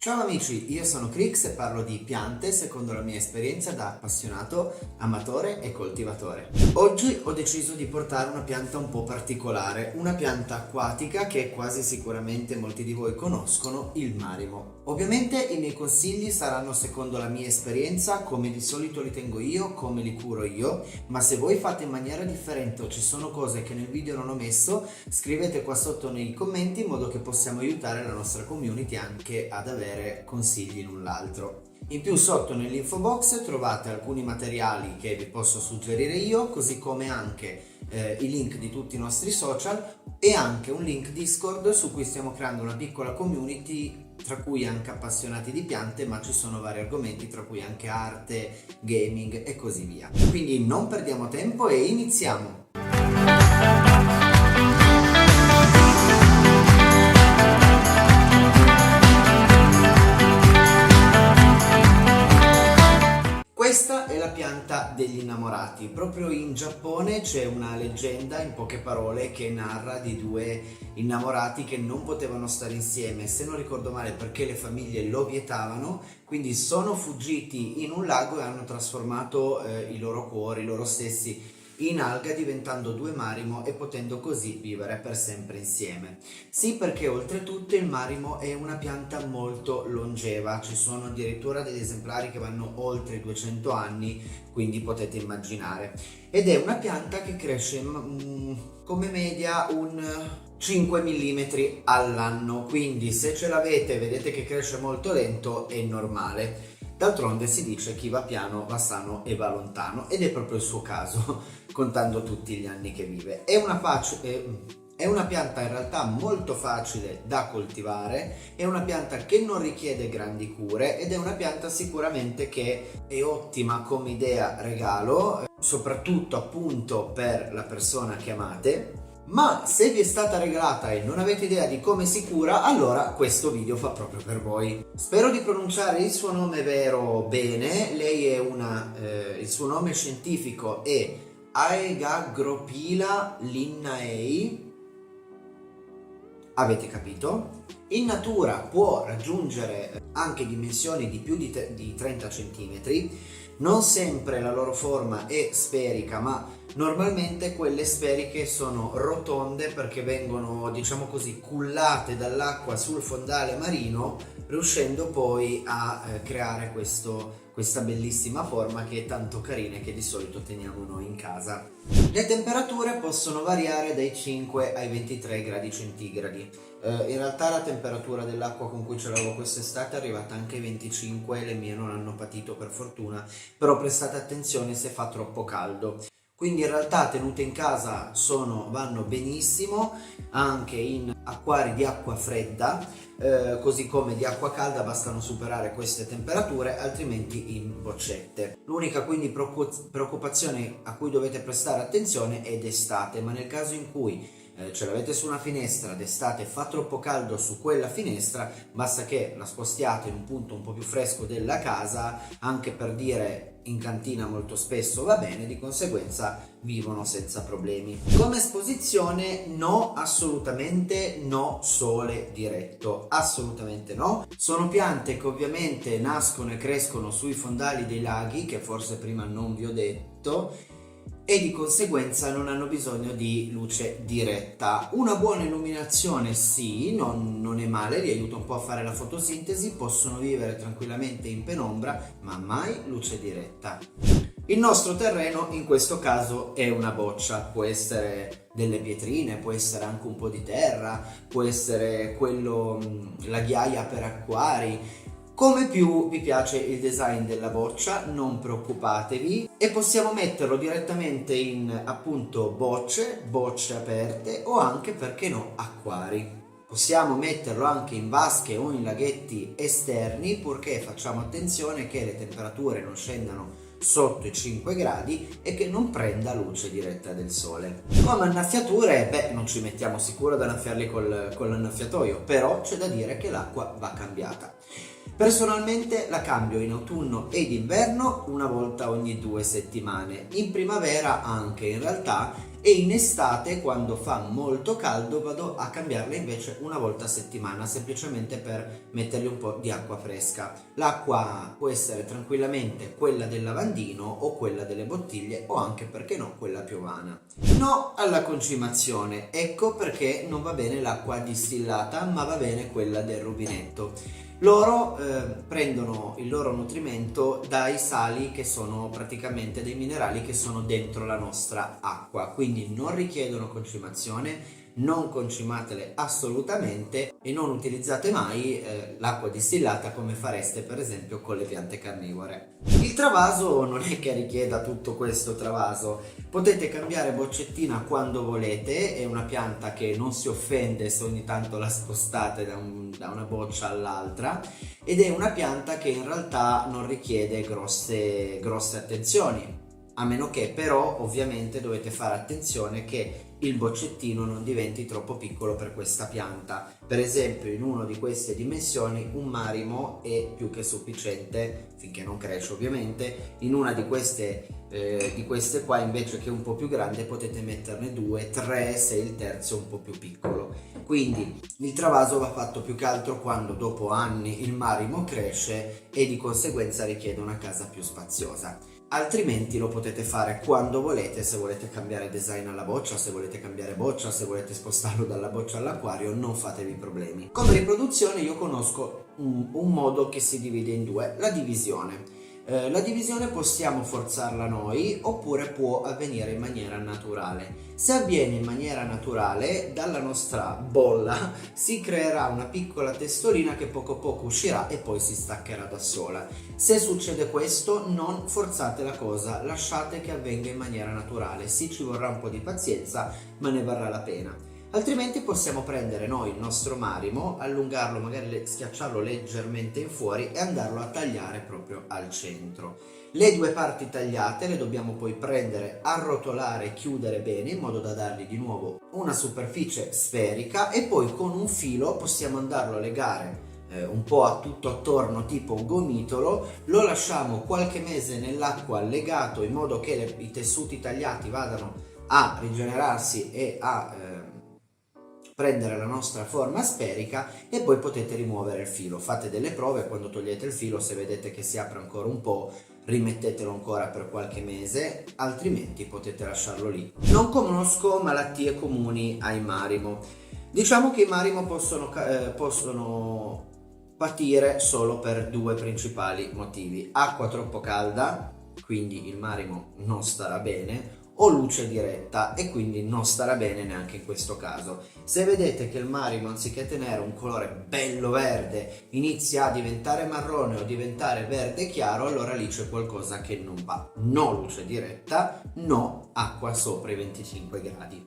Ciao amici, io sono Crix e parlo di piante secondo la mia esperienza da appassionato, amatore e coltivatore. Oggi ho deciso di portare una pianta un po' particolare, una pianta acquatica che quasi sicuramente molti di voi conoscono, il marimo. Ovviamente i miei consigli saranno secondo la mia esperienza, come di solito li tengo io, come li curo io, ma se voi fate in maniera differente o ci sono cose che nel video non ho messo, scrivete qua sotto nei commenti in modo che possiamo aiutare la nostra community anche ad avere consigli l'un l'altro. In più sotto nell'info box trovate alcuni materiali che vi posso suggerire io, così come anche i link di tutti i nostri social e anche un link Discord su cui stiamo creando una piccola community, tra cui anche appassionati di piante, ma ci sono vari argomenti tra cui anche arte, gaming e così via. Quindi non perdiamo tempo e iniziamo! Questa è la pianta degli innamorati. Proprio in Giappone c'è una leggenda, in poche parole, che narra di due innamorati che non potevano stare insieme, se non ricordo male perché le famiglie lo vietavano, quindi sono fuggiti in un lago e hanno trasformato i loro cuori, loro stessi, in alga, diventando due marimo e potendo così vivere per sempre insieme. Sì, perché oltretutto il marimo è una pianta molto longeva, ci sono addirittura degli esemplari che vanno oltre i 200 anni, quindi potete immaginare. Ed è una pianta che cresce come media un 5 mm all'anno, quindi se ce l'avete vedete che cresce molto lento, è normale. D'altronde si dice chi va piano va sano e va lontano, ed è proprio il suo caso, contando tutti gli anni che vive. È una pianta in realtà molto facile da coltivare, è una pianta che non richiede grandi cure ed è una pianta sicuramente che è ottima come idea regalo, soprattutto appunto per la persona che amate. Ma se vi è stata regalata e non avete idea di come si cura, allora questo video fa proprio per voi. Spero di pronunciare il suo nome vero bene. Lei è il suo nome scientifico è Aegagropila linnaei. Avete capito? In natura può raggiungere anche dimensioni di più di 30 cm. Non sempre la loro forma è sferica, ma normalmente quelle sferiche sono rotonde perché vengono, diciamo così, cullate dall'acqua sul fondale marino, riuscendo poi a creare questa bellissima forma che è tanto carina e che di solito teniamo noi in casa. Le temperature possono variare dai 5 ai 23 gradi centigradi. In realtà la temperatura dell'acqua con cui ce l'avevo quest'estate è arrivata anche ai 25, le mie non hanno patito per fortuna, però prestate attenzione se fa troppo caldo. Quindi in realtà tenute in casa vanno benissimo anche in acquari di acqua fredda, così come di acqua calda, bastano superare queste temperature, altrimenti in boccette. L'unica quindi preoccupazione a cui dovete prestare attenzione è d'estate, ma nel caso in cui ce l'avete su una finestra d'estate e fa troppo caldo su quella finestra, basta che la spostiate in un punto un po' più fresco della casa, anche per dire in cantina molto spesso va bene, di conseguenza vivono senza problemi. Come esposizione no, assolutamente no sole diretto, assolutamente no. Sono piante che ovviamente nascono e crescono sui fondali dei laghi, che forse prima non vi ho detto, e di conseguenza non hanno bisogno di luce diretta. Una buona illuminazione sì, non è male, li aiuta un po' a fare la fotosintesi, possono vivere tranquillamente in penombra, ma mai luce diretta. Il nostro terreno in questo caso è una boccia, può essere delle pietrine, può essere anche un po' di terra, può essere la ghiaia per acquari. Come più vi piace il design della boccia, non preoccupatevi, e possiamo metterlo direttamente in appunto bocce aperte o anche, perché no, acquari. Possiamo metterlo anche in vasche o in laghetti esterni, purché facciamo attenzione che le temperature non scendano sotto i 5 gradi e che non prenda luce diretta del sole. Come annaffiature, non ci mettiamo sicuro ad annaffiarli con l'annaffiatoio, però c'è da dire che l'acqua va cambiata. Personalmente la cambio in autunno ed inverno una volta ogni 2 settimane, in primavera anche in realtà, e in estate quando fa molto caldo vado a cambiarla invece una volta a settimana, semplicemente per mettergli un po' di acqua fresca. L'acqua può essere tranquillamente quella del lavandino o quella delle bottiglie o anche, perché no, quella piovana. No alla concimazione, ecco perché non va bene l'acqua distillata, ma va bene quella del rubinetto. Loro prendono il loro nutrimento dai sali, che sono praticamente dei minerali che sono dentro la nostra acqua, quindi non richiedono concimazione, non concimatele assolutamente e non utilizzate mai l'acqua distillata come fareste per esempio con le piante carnivore. Il travaso non è che richieda tutto questo travaso, potete cambiare boccettina quando volete, è una pianta che non si offende se ogni tanto la spostate da una boccia all'altra, ed è una pianta che in realtà non richiede grosse attenzioni, a meno che però ovviamente dovete fare attenzione che il boccettino non diventi troppo piccolo per questa pianta. Per esempio in una di queste dimensioni un marimo è più che sufficiente, finché non cresce ovviamente. In una di queste qua invece, che è un po' più grande, potete metterne 2, 3 se il terzo è un po' più piccolo. Quindi il travaso va fatto più che altro quando dopo anni il marimo cresce e di conseguenza richiede una casa più spaziosa. Altrimenti lo potete fare quando volete, se volete cambiare design alla boccia, se volete cambiare boccia, se volete spostarlo dalla boccia all'acquario, non fatevi problemi. Come riproduzione io conosco un modo che si divide in due, la divisione. La divisione possiamo forzarla noi oppure può avvenire in maniera naturale. Se avviene in maniera naturale, dalla nostra bolla si creerà una piccola testolina che poco a poco uscirà e poi si staccherà da sola. Se succede questo, non forzate la cosa, lasciate che avvenga in maniera naturale. Sì, ci vorrà un po' di pazienza, ma ne varrà la pena. Altrimenti possiamo prendere noi il nostro marimo, allungarlo, magari schiacciarlo leggermente in fuori e andarlo a tagliare proprio al centro. Le due parti tagliate le dobbiamo poi prendere, arrotolare e chiudere bene in modo da dargli di nuovo una superficie sferica, e poi con un filo possiamo andarlo a legare un po' a tutto attorno, tipo un gomitolo. Lo lasciamo qualche mese nell'acqua legato in modo che i tessuti tagliati vadano a rigenerarsi e a prendere la nostra forma sferica, e poi potete rimuovere il filo. Fate delle prove, quando togliete il filo, se vedete che si apre ancora un po', rimettetelo ancora per qualche mese, altrimenti potete lasciarlo lì. Non conosco malattie comuni ai marimo. Diciamo che i marimo possono patire solo per due principali motivi: acqua troppo calda, quindi il marimo non starà bene, o luce diretta, e quindi non starà bene neanche in questo caso. Se vedete che il marimo, anziché tenere un colore bello verde, inizia a diventare marrone o diventare verde chiaro, allora lì c'è qualcosa che non va. No luce diretta, no acqua sopra i 25 gradi.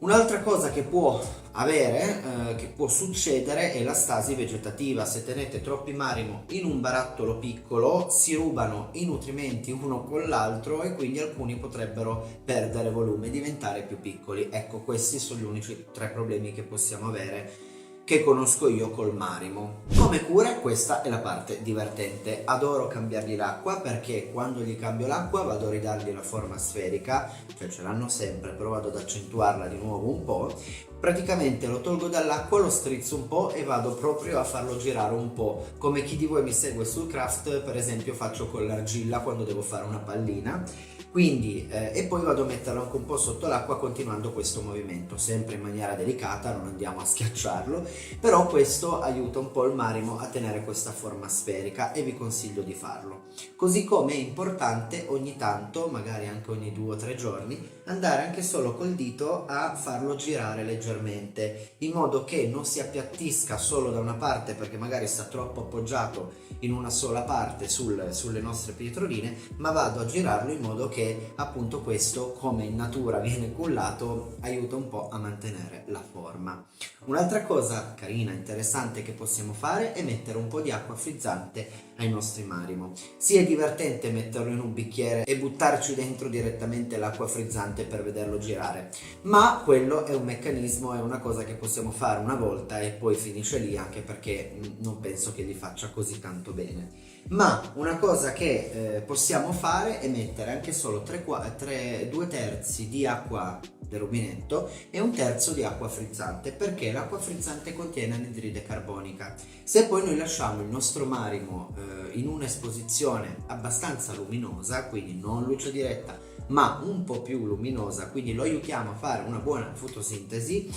Un'altra cosa che può avere, che può succedere, è la stasi vegetativa. Se tenete troppi marimo in un barattolo piccolo, si rubano i nutrimenti uno con l'altro e quindi alcuni potrebbero perdere volume e diventare più piccoli. Ecco, questi sono gli unici 3 problemi che possiamo avere, che conosco io col marimo. Come cure, questa è la parte divertente. Adoro cambiargli l'acqua, perché quando gli cambio l'acqua vado a ridargli la forma sferica, cioè ce l'hanno sempre, però vado ad accentuarla di nuovo un po'. Praticamente lo tolgo dall'acqua, lo strizzo un po' e vado proprio a farlo girare un po', come chi di voi mi segue sul craft per esempio faccio con l'argilla quando devo fare una pallina. Quindi e poi vado a metterlo anche un po' sotto l'acqua, continuando questo movimento sempre in maniera delicata, non andiamo a schiacciarlo, però questo aiuta un po' il marimo a tenere questa forma sferica e vi consiglio di farlo. Così come è importante ogni tanto, magari anche ogni 2 o 3 giorni, andare anche solo col dito a farlo girare leggermente, in modo che non si appiattisca solo da una parte, perché magari sta troppo appoggiato in una sola parte sulle nostre pietroline, ma vado a girarlo in modo che appunto questo, come in natura viene cullato, aiuta un po' a mantenere la forma. Un'altra cosa carina, interessante che possiamo fare è mettere un po' di acqua frizzante ai nostri marimo. Sì, è divertente metterlo in un bicchiere e buttarci dentro direttamente l'acqua frizzante, frizzante per vederlo girare, ma quello è un meccanismo, è una cosa che possiamo fare una volta e poi finisce lì, anche perché non penso che gli faccia così tanto bene. Ma una cosa che possiamo fare è mettere anche solo 2/3 di acqua del rubinetto e 1/3 di acqua frizzante, perché l'acqua frizzante contiene anidride carbonica. Se poi noi lasciamo il nostro marimo in un'esposizione abbastanza luminosa, quindi non luce diretta ma un po' più luminosa, quindi lo aiutiamo a fare una buona fotosintesi,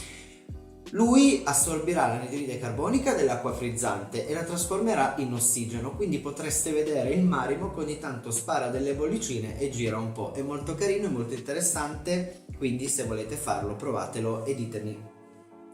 lui assorbirà l'anidride carbonica dell'acqua frizzante e la trasformerà in ossigeno, quindi potreste vedere il marimo che ogni tanto spara delle bollicine e gira un po'. È molto carino, è molto interessante, quindi se volete farlo provatelo e ditemi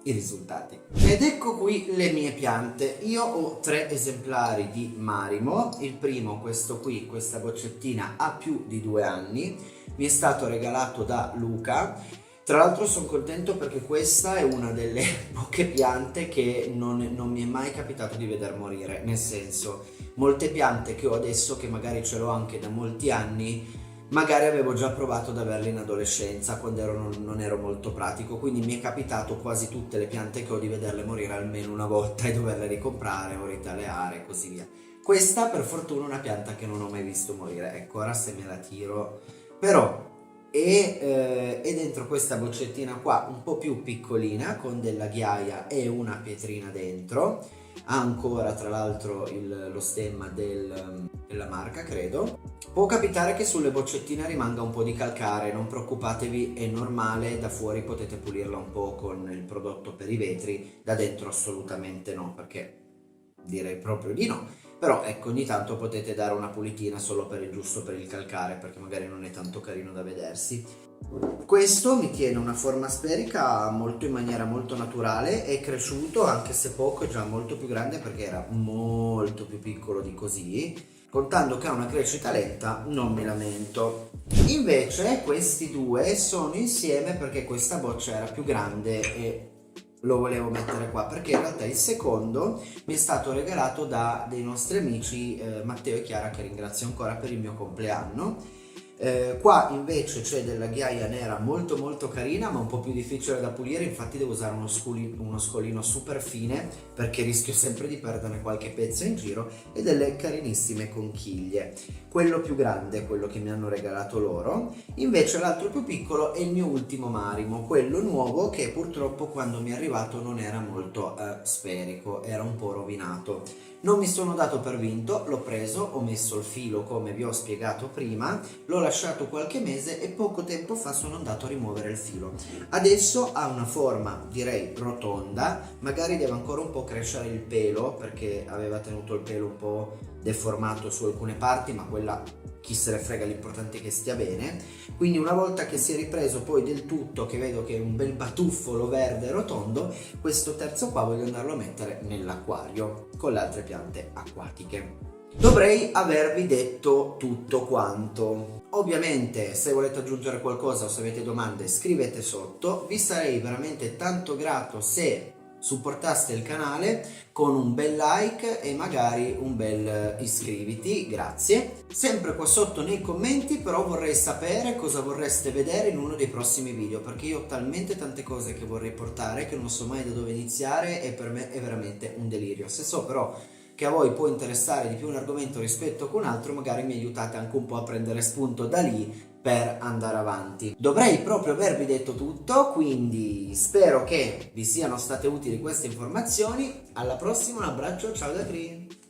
i risultati. Ed ecco qui le mie piante. Io ho 3 esemplari di marimo. Il primo, questo qui, questa boccettina, ha più di 2 anni, mi è stato regalato da Luca. Tra l'altro sono contento perché questa è una delle poche piante che non mi è mai capitato di veder morire, nel senso, molte piante che ho adesso, che magari ce l'ho anche da molti anni, magari avevo già provato ad averle in adolescenza quando non ero molto pratico, quindi mi è capitato quasi tutte le piante che ho di vederle morire almeno una volta e doverle ricomprare o ritagliare e così via. Questa per fortuna è una pianta che non ho mai visto morire, ecco, ora se me la tiro, però e dentro questa boccettina qua un po' più piccolina con della ghiaia e una pietrina dentro, ha ancora tra l'altro lo stemma della marca, credo. Può capitare che sulle boccettine rimanga un po' di calcare, non preoccupatevi, è normale, da fuori potete pulirla un po' con il prodotto per i vetri, da dentro assolutamente no, perché direi proprio di no. Però ecco, ogni tanto potete dare una pulitina solo per il giusto, per il calcare, perché magari non è tanto carino da vedersi. Questo mi tiene una forma sferica in maniera molto naturale, è cresciuto anche se poco, è già molto più grande perché era molto più piccolo di così. Contando che ha una crescita lenta non mi lamento. Invece questi due sono insieme perché questa boccia era più grande e lo volevo mettere qua, perché in realtà il secondo mi è stato regalato da dei nostri amici Matteo e Chiara, che ringrazio ancora, per il mio compleanno. Qua invece c'è della ghiaia nera molto molto carina, ma un po' più difficile da pulire, infatti devo usare uno scolino super fine perché rischio sempre di perdere qualche pezzo in giro, e delle carinissime conchiglie. Quello più grande, quello che mi hanno regalato loro, invece l'altro più piccolo è il mio ultimo marimo, quello nuovo, che purtroppo quando mi è arrivato non era molto sferico, era un po' rovinato. Non mi sono dato per vinto, l'ho preso, ho messo il filo come vi ho spiegato prima, l'ho lasciato qualche mese e poco tempo fa sono andato a rimuovere il filo. Adesso ha una forma, direi, rotonda, magari deve ancora un po' crescere il pelo perché aveva tenuto il pelo un po' deformato su alcune parti, ma quella chi se ne frega, l'importante è che stia bene. Quindi una volta che si è ripreso poi del tutto, che vedo che è un bel batuffolo verde rotondo, questo terzo qua voglio andarlo a mettere nell'acquario con le altre piante acquatiche. Dovrei avervi detto tutto quanto. Ovviamente se volete aggiungere qualcosa o se avete domande scrivete sotto, vi sarei veramente tanto grato se supportaste il canale con un bel like e magari un bel iscriviti, grazie. Sempre qua sotto nei commenti però vorrei sapere cosa vorreste vedere in uno dei prossimi video, perché io ho talmente tante cose che vorrei portare che non so mai da dove iniziare e per me è veramente un delirio. Se so però che a voi può interessare di più un argomento rispetto a un altro, magari mi aiutate anche un po' a prendere spunto da lì per andare avanti. Dovrei proprio avervi detto tutto, quindi spero che vi siano state utili queste informazioni. Alla prossima, un abbraccio, ciao da Cri!